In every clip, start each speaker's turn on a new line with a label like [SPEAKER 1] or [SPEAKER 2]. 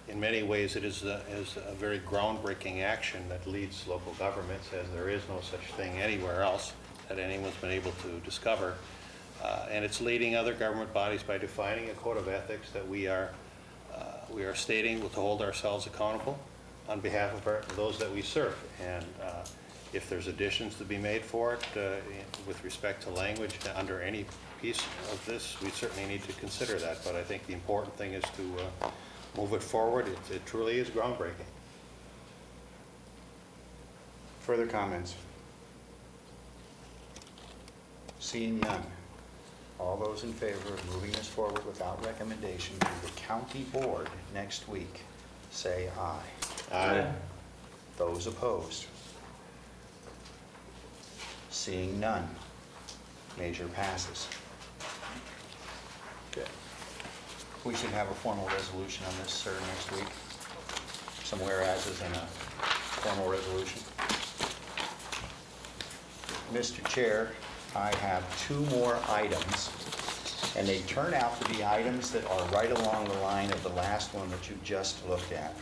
[SPEAKER 1] in many ways it is a very groundbreaking action that leads local governments, as there is no such thing anywhere else that anyone's been able to discover. And it's leading other government bodies by defining a code of ethics that we are stating to hold ourselves accountable on behalf of those that we serve. And if there's additions to be made for it with respect to language under any piece of this, we certainly need to consider that. But I think the important thing is to move it forward. It truly is groundbreaking.
[SPEAKER 2] Further comments? Seeing none. All those in favor of moving this forward without recommendation to the county board next week, say aye.
[SPEAKER 1] Aye.
[SPEAKER 2] Those opposed? Seeing none. Measure passes.
[SPEAKER 1] Okay.
[SPEAKER 2] We should have a formal resolution on this, sir, next week. Some whereases and a formal resolution. Mr. Chair, I have 2 more items, and they turn out to be items that are right along the line of the last one that you just looked at.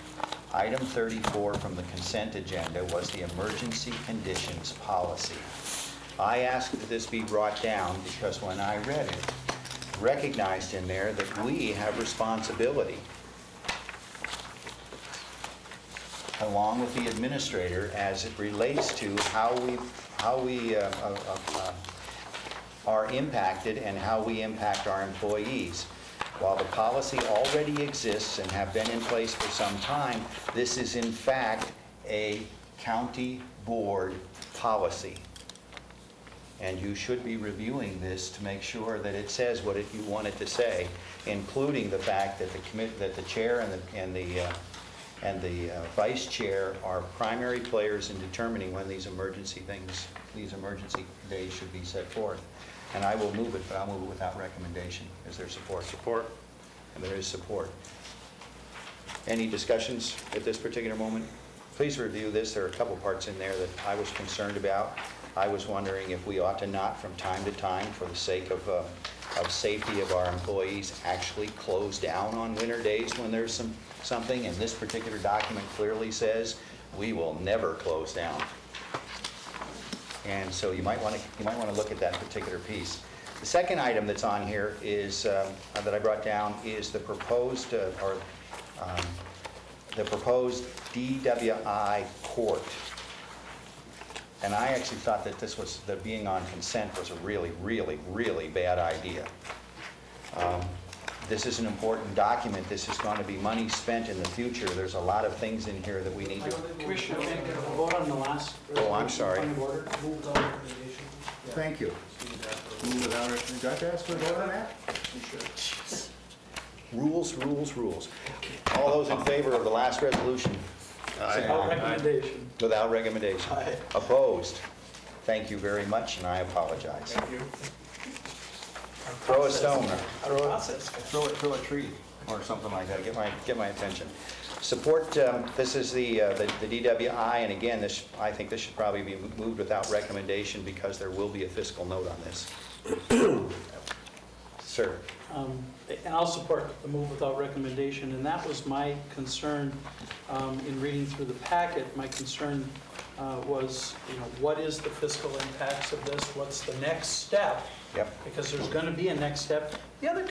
[SPEAKER 2] Item 34 from the consent agenda was the emergency conditions policy. I asked that this be brought down because when I read it, recognized in there that we have responsibility, along with the administrator, as it relates to how we are impacted and how we impact our employees. While the policy already exists and have been in place for some time, this is in fact a county board policy. And you should be reviewing this to make sure that it says what you want it to say, including the fact that the chair and the vice chair are primary players in determining when these emergency days should be set forth. And I will move it, but I'll move it without recommendation. Is there support?
[SPEAKER 1] Support.
[SPEAKER 2] And there is support. Any discussions at this particular moment? Please review this. There are a couple parts in there that I was concerned about. I was wondering if we ought to not, from time to time, for the sake of safety of our employees, actually close down on winter days when there's something. And this particular document clearly says we will never close down. And so you might want to look at that particular piece. The second item that's on here is that I brought down is the proposed DWI court. And I actually thought that that being on consent was a really, really, really bad idea. This is an important document. This is going to be money spent in the future. There's a lot of things in here that we need to...
[SPEAKER 3] Commissioner, can I vote on the last...
[SPEAKER 2] Oh, I'm sorry.
[SPEAKER 3] Move without recommendation.
[SPEAKER 2] Thank you. Move without recommendation. Do I have to ask for a vote on that? Rules, rules, rules. All those in favor of the last resolution?
[SPEAKER 3] Without recommendation.
[SPEAKER 2] Without recommendation.
[SPEAKER 3] Aye.
[SPEAKER 2] Opposed? Thank you very much, and I apologize.
[SPEAKER 3] Thank you.
[SPEAKER 2] Throw a stone.
[SPEAKER 3] Throw
[SPEAKER 2] a tree or something like that. Get my attention. Support. This is the DWI, and again, I think this should probably be moved without recommendation because there will be a fiscal note on this. Sir.
[SPEAKER 3] And I'll support the move without recommendation, and that was my concern in reading through the packet. My concern was, what is the fiscal impacts of this? What's the next step?
[SPEAKER 2] Yep.
[SPEAKER 3] Because there's going to be a next step. The other